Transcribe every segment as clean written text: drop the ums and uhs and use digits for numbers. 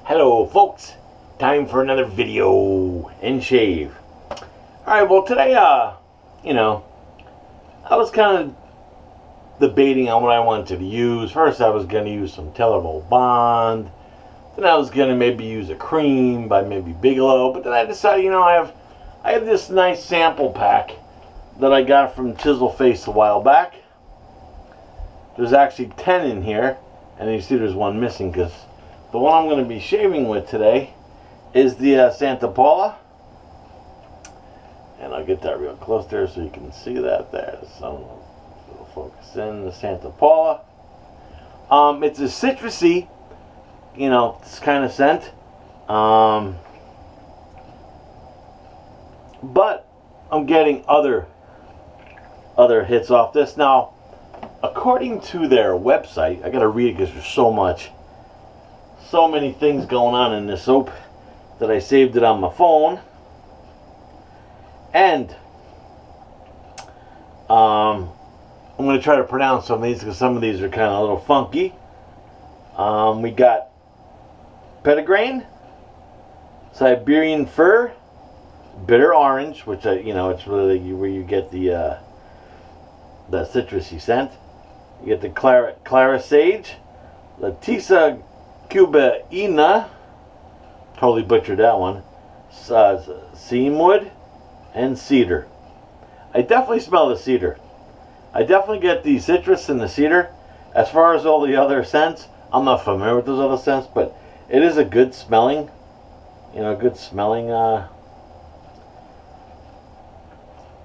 Hello folks, time for another video and shave. Alright, well today, I was kind of debating on what I wanted to use. First I was going to use some Tellerable Bond. Then I was going to maybe use a cream by maybe Bigelow. But then I decided, I have this nice sample pack that I got from Chiseled Face a while back. There's actually 10 in here. And you see there's one missing because the one I'm going to be shaving with today is the Santa Paula. And I'll get that real close there so you can see that there. So it'll focus in the Santa Paula. It's a citrusy, this kind of scent. But I'm getting other hits off this. Now, according to their website, I gotta read it because there's so many things going on in this soap that I saved it on my phone. And I'm going to try to pronounce some of these because some of these are kind of a little funky. We got Petitgrain, Siberian Fir, Bitter Orange, which it's really where you get the citrusy scent. You get the Clara Sage, Latissa Cubaina, totally butchered that one, Seamwood, and Cedar. I definitely smell the cedar. I definitely get the citrus and the cedar. As far as all the other scents, I'm not familiar with those other scents, but it is a good smelling,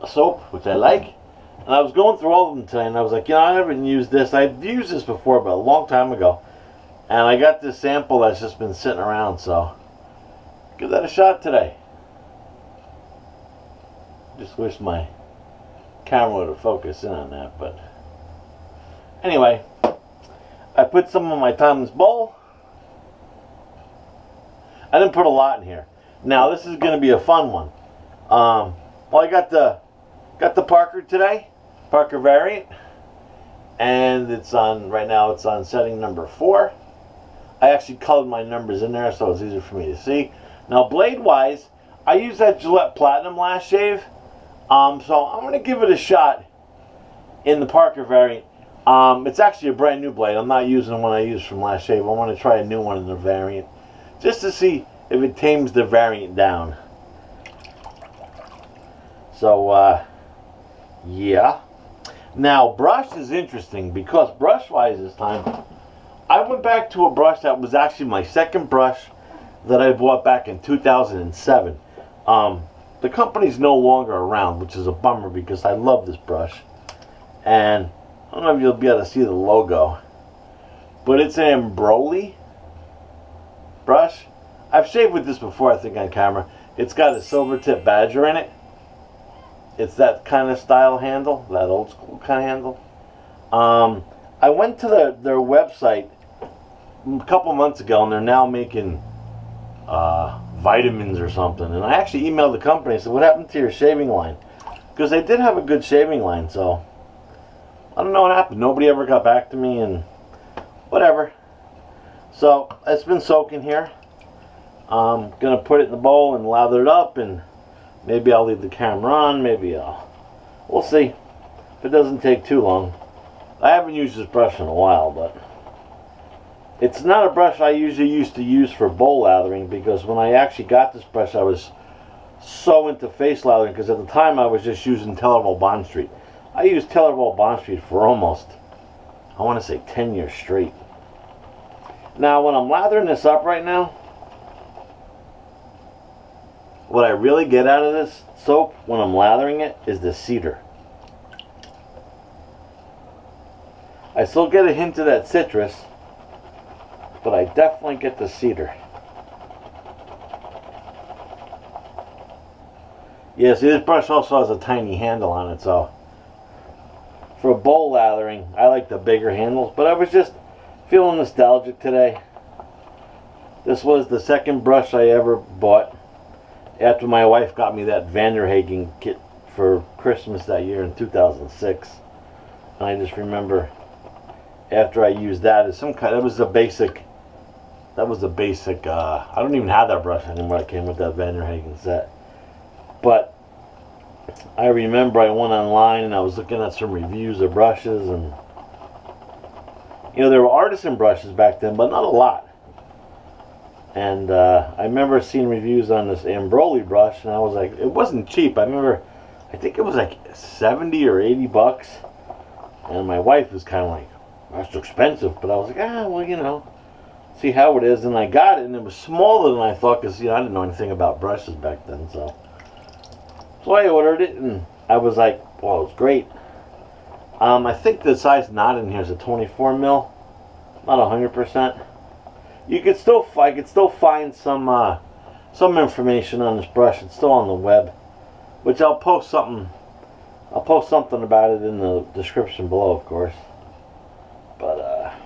soap, which I like. And I was going through all of them today, and I was like, I haven't used this. I've used this before, but a long time ago. And I got this sample that's just been sitting around, so give that a shot today. Just wish my camera would focus in on that, but anyway, I put some of my time in this bowl. I didn't put a lot in here. Now this is going to be a fun one. Well, I got the Parker today, Parker variant, and right now it's on setting number 4. I actually colored my numbers in there so it's easier for me to see. Now blade wise, I used that Gillette Platinum last shave. So I'm going to give it a shot in the Parker variant. It's actually a brand new blade. I'm not using the one I used from last shave. I want to try a new one in the variant, just to see if it tames the variant down. So, yeah. Now, brush is interesting because brush-wise this time, I went back to a brush that was actually my second brush that I bought back in 2007. The company's no longer around, which is a bummer because I love this brush. And I don't know if you'll be able to see the logo, but it's an Ambroley brush. I've shaved with this before, I think, on camera. It's got a silver tip badger in it. It's that kind of style handle, that old school kind of handle. I went to their website a couple months ago, and they're now making vitamins or something, and I actually emailed the company and said, what happened to your shaving line? Because they did have a good shaving line, so I don't know what happened. Nobody ever got back to me, and whatever. So it's been soaking here. I'm gonna put it in the bowl and lather it up, and maybe I'll leave the camera on, we'll see if it doesn't take too long. I haven't used this brush in a while, but it's not a brush I usually used to use for bowl lathering, because when I actually got this brush I was so into face lathering, because at the time I was just using Tellerable Bond Street. I used Tellerable Bond Street for almost, I want to say 10 years straight. Now when I'm lathering this up right now, what I really get out of this soap when I'm lathering it is the cedar. I still get a hint of that citrus, but I definitely get the cedar. Yeah, see, this brush also has a tiny handle on it, so for bowl lathering, I like the bigger handles, but I was just feeling nostalgic today. This was the second brush I ever bought after my wife got me that Vanderhagen kit for Christmas that year in 2006. And I just remember after I used that as some kind, it was a basic That was the basic. I don't even have that brush anymore. It came with that Van der Hagen set. But I remember I went online and I was looking at some reviews of brushes, and you know, there were artisan brushes back then, but not a lot. And I remember seeing reviews on this Ambroley brush, and I was like, it wasn't cheap. I remember, I think it was like 70 or 80 bucks. And my wife was kind of like, that's expensive. But I was like, well, you know, see how it is. And I got it, and it was smaller than I thought, because, you know, I didn't know anything about brushes back then. So I ordered it, and I was like, well, it's great. I think the size knot in here is a 24 mil, not 100%. You could still, I could still find some information on this brush. It's still on the web, which I'll post something. I'll post something about it in the description below, of course. But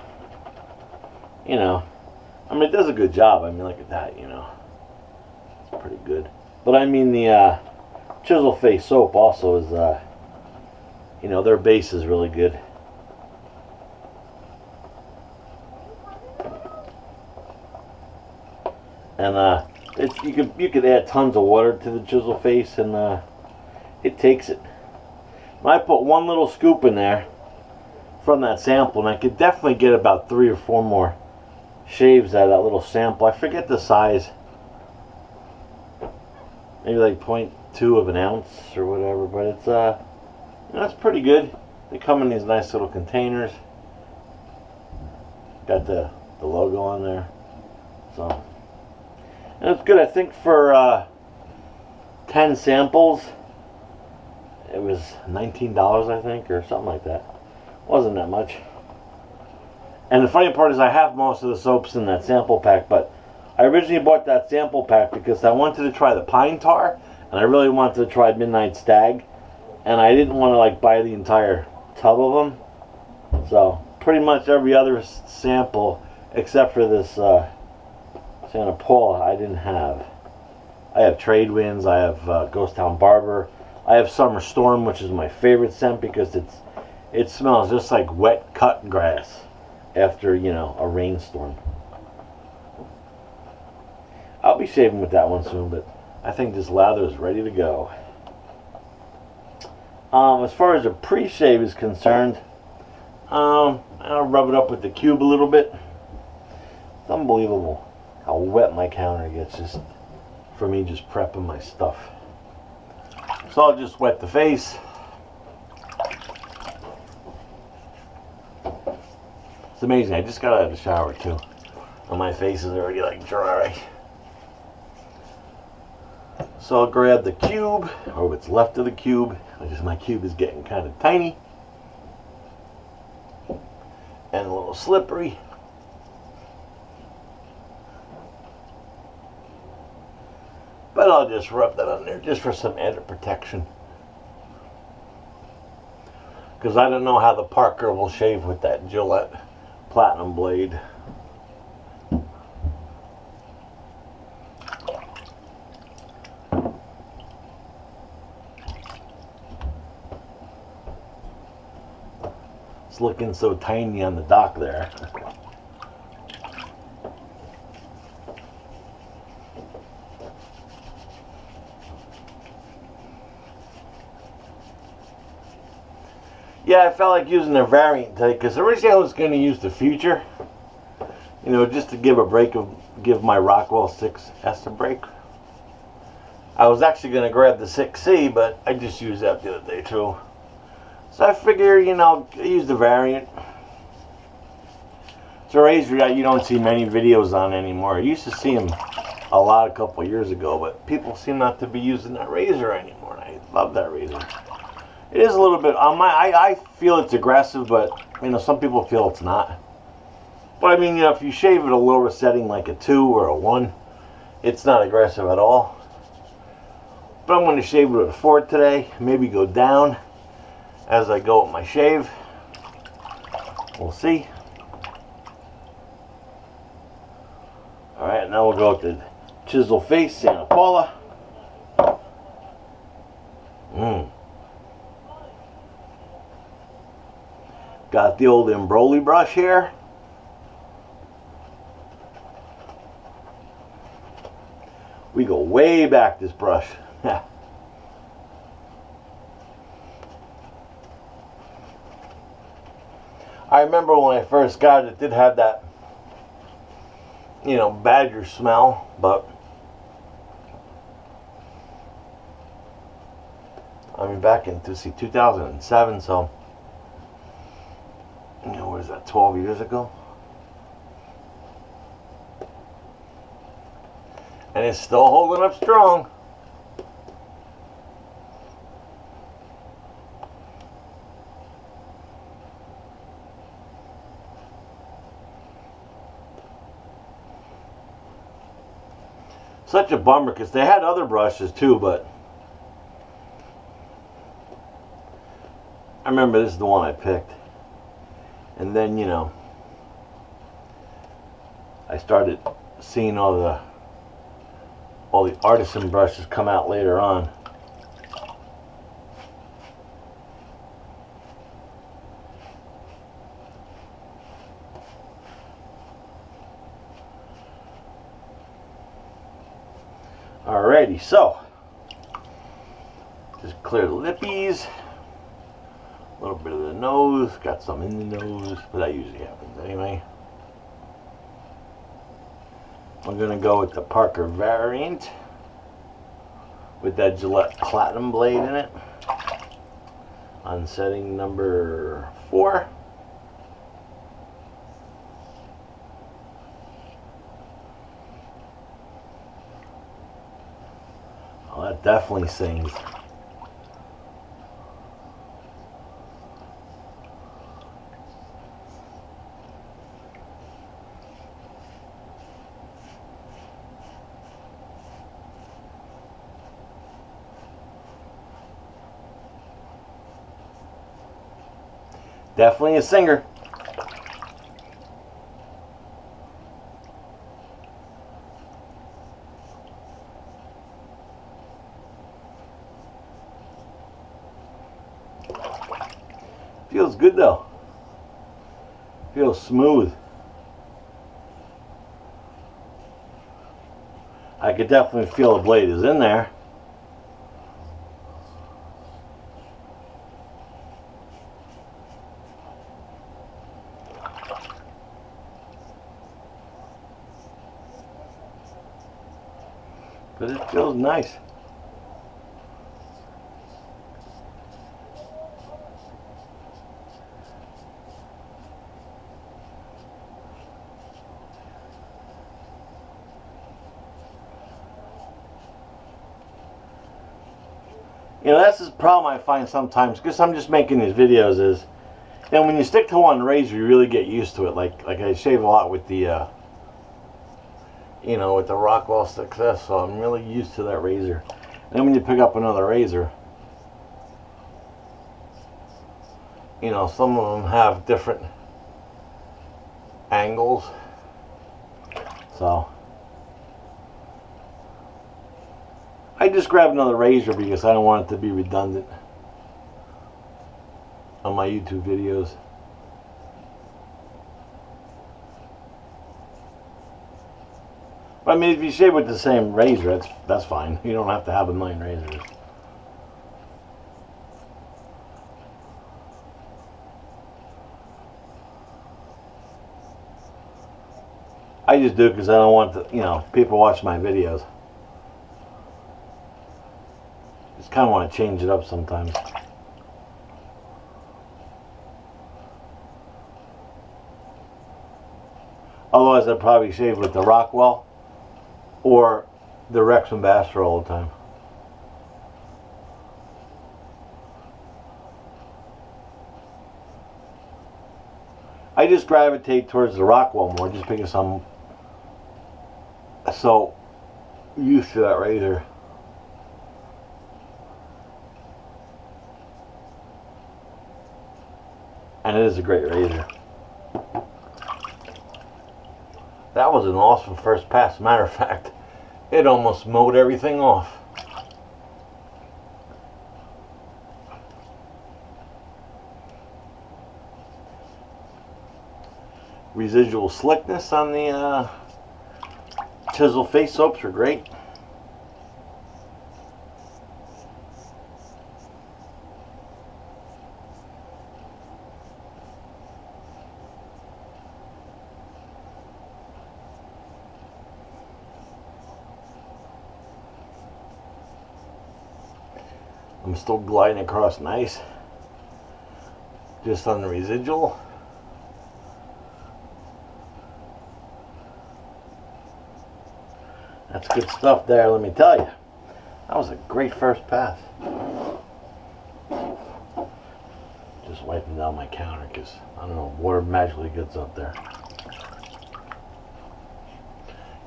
you know, I mean, it does a good job. I mean, look at that. You know, it's pretty good. But I mean, the Chiseled Face soap also is, you know, their base is really good. And you could add tons of water to the Chiseled Face, and it takes it. I put one little scoop in there from that sample, and I could definitely get about 3 or 4 more shaves out of that little sample. I forget the size, maybe like 0.2 of an ounce or whatever, but it's you know, it's pretty good. They come in these nice little containers. Got the logo on there, so. And it's good. I think for 10 samples, it was $19, I think, or something like that. Wasn't that much. And the funny part is I have most of the soaps in that sample pack, but I originally bought that sample pack because I wanted to try the Pine Tar, and I really wanted to try Midnight Stag, and I didn't want to like buy the entire tub of them. So pretty much every other sample except for this Paula I didn't have. I have Trade Winds, I have Ghost Town Barber, I have Summer Storm, which is my favorite scent because it smells just like wet cut grass after, you know, a rainstorm. I'll be shaving with that one soon, but I think this lather is ready to go. As far as a pre-shave is concerned, I'll rub it up with the cube a little bit. It's unbelievable how wet my counter gets just for me just prepping my stuff. So I'll just wet the face. It's amazing. I just got out of the shower too, and my face is already like dry. So I'll grab the cube, or what's left of the cube. My cube is getting kind of tiny and a little slippery. But I'll just rub that on there just for some added protection. Because I don't know how the Parker will shave with that Gillette Platinum blade. It's looking so tiny on the dock there. Yeah, I felt like using a variant today because originally I was going to use the Future, you know, just to give my Rockwell 6S a break. I was actually going to grab the 6C, but I just used that the other day too. So I figure, you know, use the variant. It's a razor that you don't see many videos on anymore. I used to see them a lot a couple years ago, but people seem not to be using that razor anymore. I love that razor. It is a little bit on I feel it's aggressive, but you know, some people feel it's not. But I mean, you know, if you shave at a lower setting like a 2 or a 1, it's not aggressive at all. But I'm going to shave with a 4 today, maybe go down as I go with my shave. We'll see. Alright, now we'll go with the Chiseled Face Santa Paula. Got the old Ambroley brush here. We go way back, this brush. I remember when I first got it, it did have that, you know, badger smell, but I mean, back in 2007, so, you know, what is that, 12 years ago? And it's still holding up strong. Such a bummer, because they had other brushes too, but I remember this is the one I picked. And then, you know, I started seeing all the artisan brushes come out later on. Alrighty, so just clear the lippies, a little bit of the nose, got some in the nose, but that usually happens anyway. I'm gonna go with the Parker variant with that Gillette Platinum blade in it on setting number 4. Oh, that definitely sings. Definitely a singer. Feels good though. Feels smooth. I could definitely feel the blade is in there. But it feels nice. You know, that's the problem I find sometimes, because I'm just making these videos, is, you know, when you stick to one razor, you really get used to it. Like I shave a lot with the, you know, with the Rockwell Success, so I'm really used to that razor. And then when you pick up another razor, you know, some of them have different angles, so I just grabbed another razor because I don't want it to be redundant on my YouTube videos. But I mean, if you shave with the same razor, that's fine. You don't have to have a million razors. I just do it because I don't want to, you know, people watch my videos. Just kind of want to change it up sometimes. Otherwise, I'd probably shave with the Rockwell or the Rex Ambassador all the time. I just gravitate towards the Rockwell more, just because I'm so used to that razor. And it is a great razor. That was an awesome first pass. Matter of fact, it almost mowed everything off. Residual slickness on the Chiseled Face soaps are great. I'm still gliding across nice. Just on the residual. That's good stuff there, let me tell you. That was a great first pass. Just wiping down my counter because, I don't know, water magically gets up there.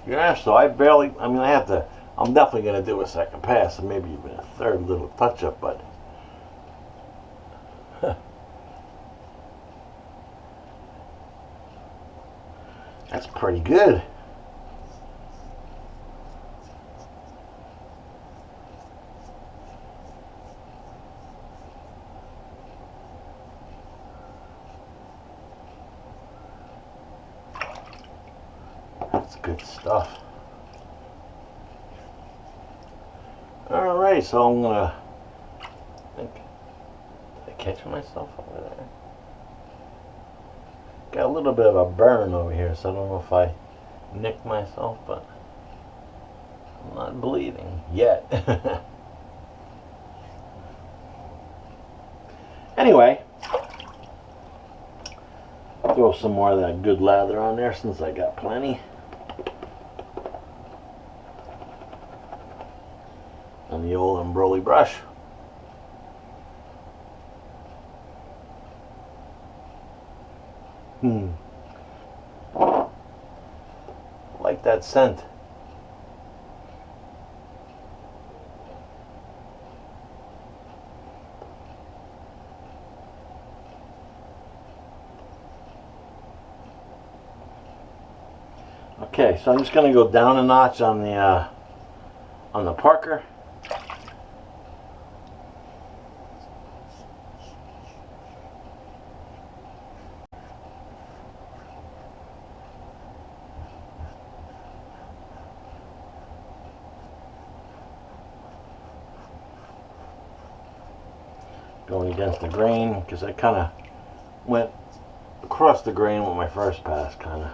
Yeah, so I have to, I'm definitely going to do a second pass and maybe even a third little touch-up, but that's pretty good. That's good stuff. Alright, so I'm gonna did I catch myself over there? Got a little bit of a burn over here, so I don't know if I nicked myself, but I'm not bleeding yet. Anyway, throw some more of that good lather on there since I got plenty. On the old Ambroley brush. Like that scent. Okay, so I'm just going to go down a notch on the Parker. Going against the grain because I kind of went across the grain with my first pass, kind of.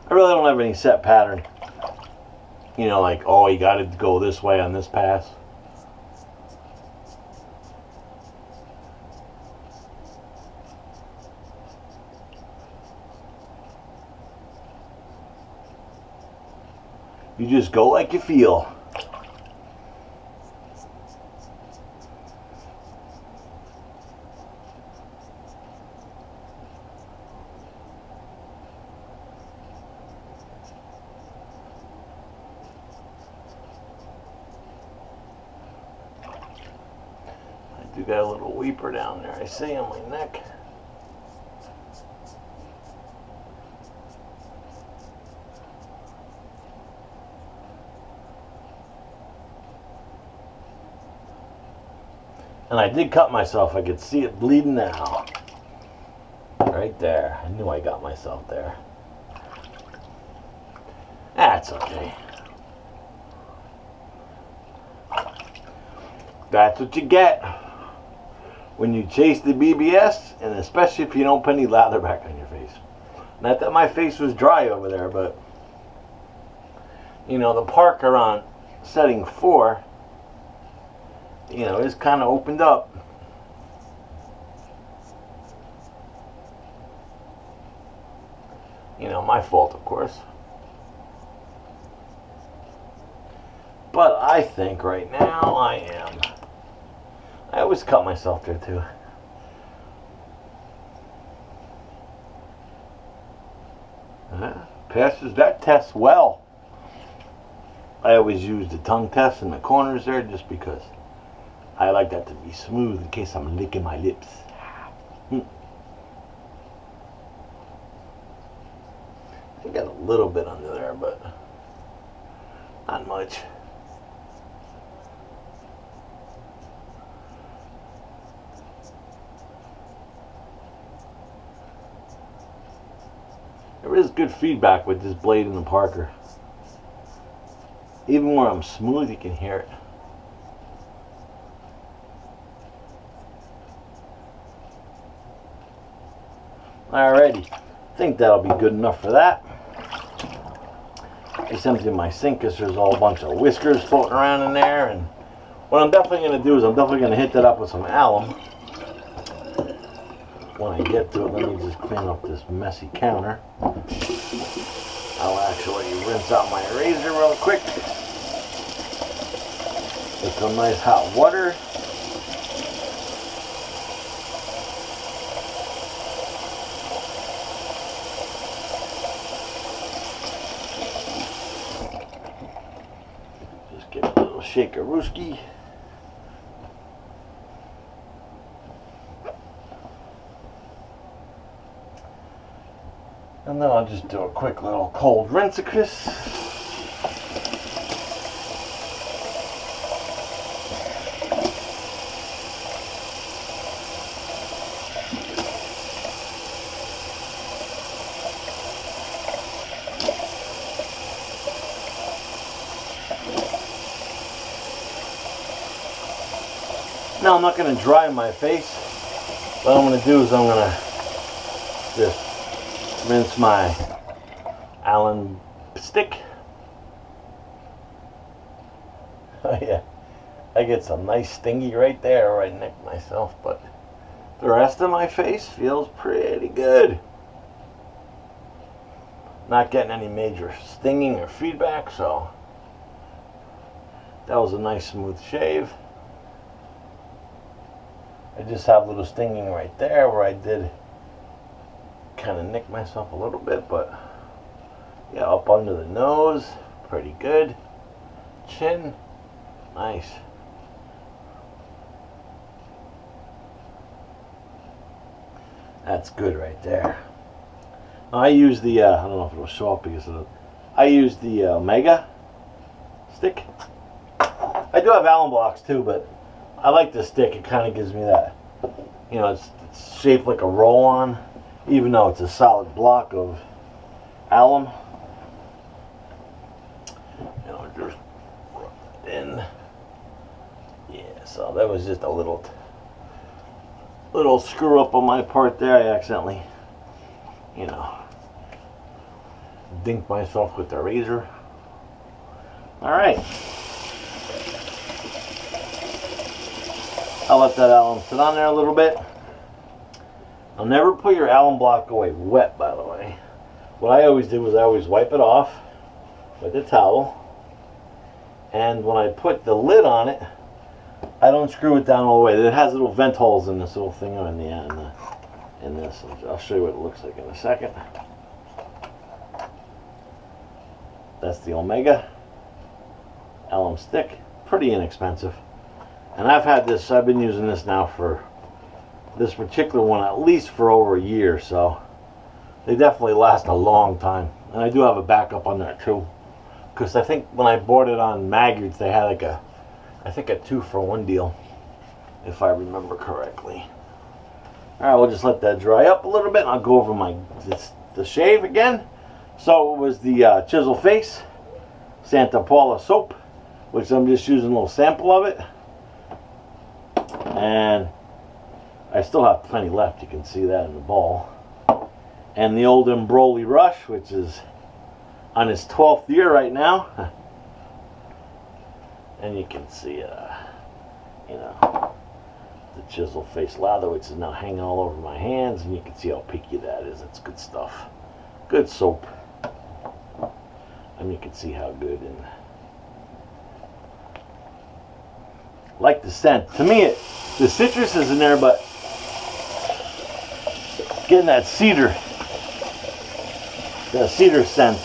I really don't have any set pattern. You know, like, oh, you got to go this way on this pass. You just go like you feel. I do got a little weeper down there, I see, on my neck. And I did cut myself. I could see it bleeding now. Right there. I knew I got myself there. That's okay. That's what you get when you chase the BBS, and especially if you don't put any lather back on your face. Not that my face was dry over there, but you know, the Parker on setting 4, you know, is kind of opened up. You know, my fault, of course. But I think right now I am. I always cut myself there too. Passes that test well. I always use the tongue test in the corners there just because I like that to be smooth in case I'm licking my lips. I got a little bit under there, but not much. There is good feedback with this blade in the Parker. Even where I'm smooth, you can hear it. Alrighty, I think that'll be good enough for that. Just empty my sink because there's a whole bunch of whiskers floating around in there. And what I'm definitely going to do is I'm definitely going to hit that up with some alum. When I get to it, let me just clean up this messy counter. I'll actually rinse out my razor real quick with some nice hot water. Just give it a little shake-a-rooski. And then I'll just do a quick little cold rinse-a-kiss. Now I'm not going to dry my face. What I'm going to do is I'm going to just rinse my Allen stick. Oh yeah, I get some nice stingy right there where I nicked myself, but the rest of my face feels pretty good. Not getting any major stinging or feedback, so that was a nice smooth shave. I just have a little stinging right there where I did kind of nick myself a little bit, but yeah, up under the nose, pretty good. Chin, nice. That's good right there. Now I use the, I don't know if it'll show up because of the, I use the Omega stick. I do have alum blocks too, but I like the stick. It kind of gives me that, you know, it's shaped like a roll-on, even though it's a solid block of alum. You know, just rub it in. Yeah, so that was just a little screw up on my part there. I accidentally, you know, dinked myself with the razor. All right. I'll let that alum sit on there a little bit. I'll never put your alum block away wet, by the way. What I always do is I always wipe it off with a towel. And when I put the lid on it, I don't screw it down all the way. It has little vent holes in this little thing in the end. In this. I'll show you what it looks like in a second. That's the Omega alum stick. Pretty inexpensive. And I've had this, I've been using this now for this particular one at least for over a year, so they definitely last a long time. And I do have a backup on there too, because I think when I bought it on Maggard's they had like a, I think a 2-for-1 deal, if I remember correctly. Alright, we'll just let that dry up a little bit and I'll go over the shave again. So it was the Chiseled Face Santa Paula soap, which I'm just using a little sample of it. And I still have plenty left, you can see that in the bowl. And the old Ambroley Brush, which is on its 12th year right now. And you can see, you know, the Chiseled Face lather, which is now hanging all over my hands. And you can see how peaky that is. It's good stuff. Good soap. And you can see how good. And like the scent. To me, the citrus is in there, but getting that cedar scent,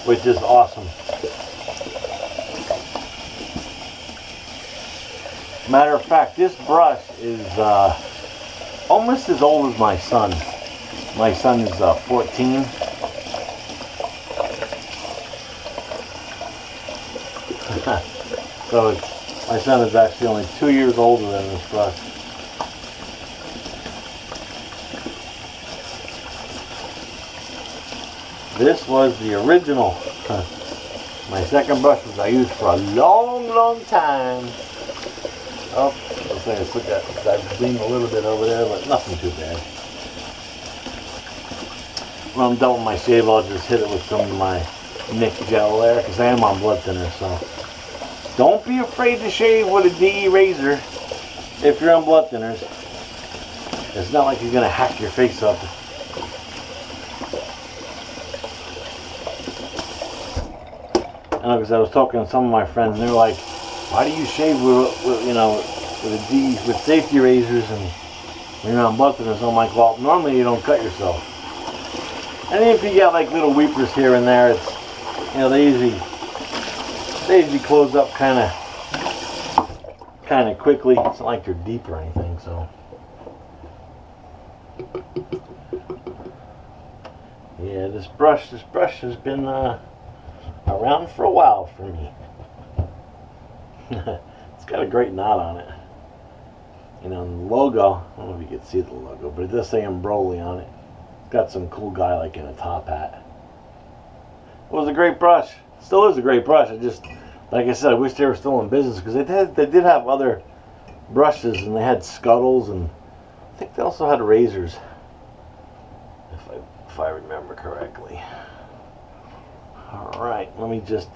which is awesome. Matter of fact, this brush is almost as old as my son. My son is 14. So my son is actually only 2 years older than this brush. This was the original. My second brush, which I used for a long, long time. Oh, looks like I put that gleam a little bit over there, but nothing too bad. when I'm done with my shave, I'll just hit it with some of my Nick gel there, because I am on blood thinner. So don't be afraid to shave with a DE razor if you're on blood thinners. It's not like you're gonna hack your face up. Because I was talking to some of my friends, and they were like, "Why do you shave with you know, with a D, with safety razors and when you're on blood thinners?" I'm like, "Well, normally you don't cut yourself, and if you get like little weepers here and there, it's, you know, they usually close up kind of quickly. It's not like they're deep or anything, so." Yeah, this brush has been around for a while for me. It's got a great knot on it. You know, the logo, I don't know if you can see the logo, but it does say Ambroley on it. It's got some cool guy like in a top hat. It was a great brush. Still is a great brush. I just, like I said, I wish they were still in business, because they did have other brushes, and they had scuttles, and I think they also had razors, if I remember correctly. Alright, let me just,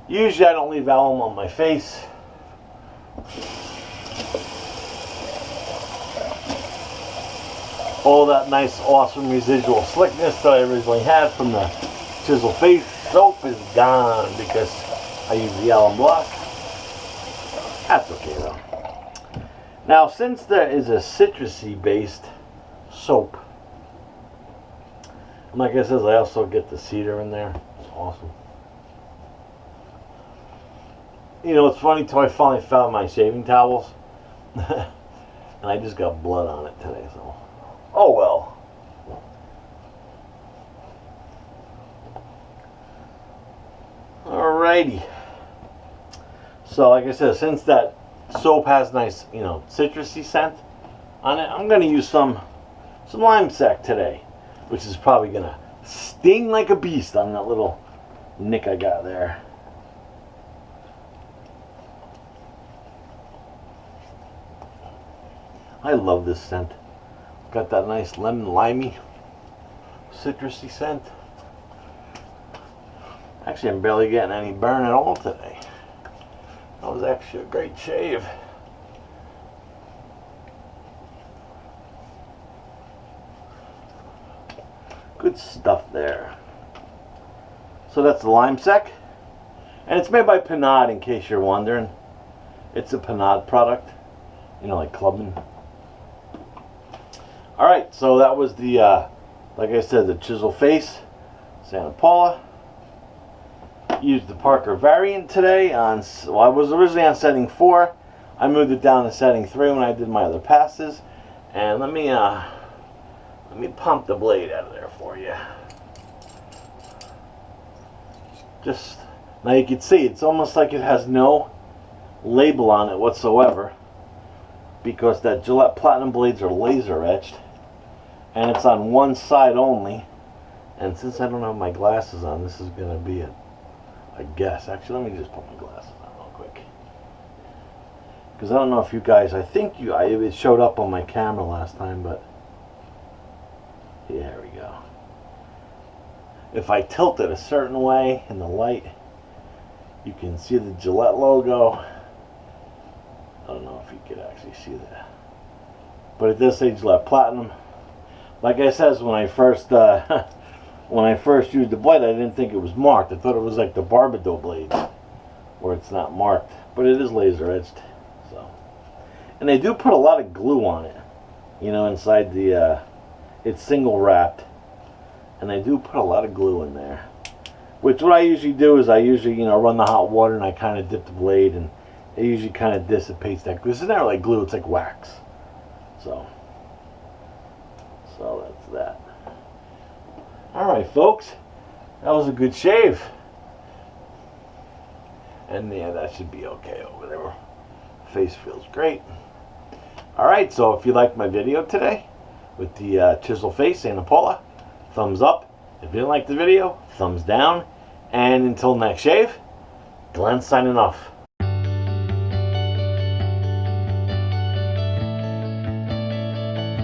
usually I don't leave alum on my face. All that nice, awesome residual slickness that I originally had from the Chiseled Face soap is gone because I use the alum block. That's okay though. Now, since there is a citrusy based soap, and like I said, I also get the cedar in there. It's awesome. You know, it's funny till I finally found my shaving towels, and I just got blood on it today. So, oh well. Alrighty. So, like I said, since that soap has nice, you know, citrusy scent on it, I'm going to use some LimeSec today, which is probably going to sting like a beast on that little nick I got there. I love this scent. Got that nice lemon limey citrusy scent. Actually, I'm barely getting any burn at all today. That was actually a great shave. Good stuff there. So that's the LimeSec, and it's made by Panad, in case you're wondering. It's a Panad product, you know, like Clubman. Alright, so that was the, like I said, the Chiseled Face Santa Paula. Used the Parker variant today on, well, I was originally on setting 4. I moved it down to setting 3 when I did my other passes. And let me pump the blade out of there for you. Just, now you can see, it's almost like it has no label on it whatsoever, because that Gillette Platinum blades are laser etched, and it's on one side only. And since I don't have my glasses on, this is going to be a guess. Actually, let me just put my glasses on real quick, because I don't know if you guys, I think it showed up on my camera last time, but yeah, here we go. If I tilt it a certain way in the light, you can see the Gillette logo. I don't know if you could actually see that, but it does say Gillette Platinum. Like I said, when I first used the blade, I didn't think it was marked. I thought it was like the Barbado blades, where it's not marked, but it is laser etched. So, and they do put a lot of glue on it, you know, inside the. It's single wrapped, and they do put a lot of glue in there. Which what I usually do is I usually, you know, run the hot water and I kind of dip the blade, and it usually kind of dissipates that glue. It's not like glue; it's like wax. So that's that. Alright folks, that was a good shave, and yeah, that should be okay over there. Face feels great. Alright, so if you liked my video today with the Chiseled Face Santa Paula, thumbs up. If you didn't like the video, thumbs down. And until next shave, Glenn signing off.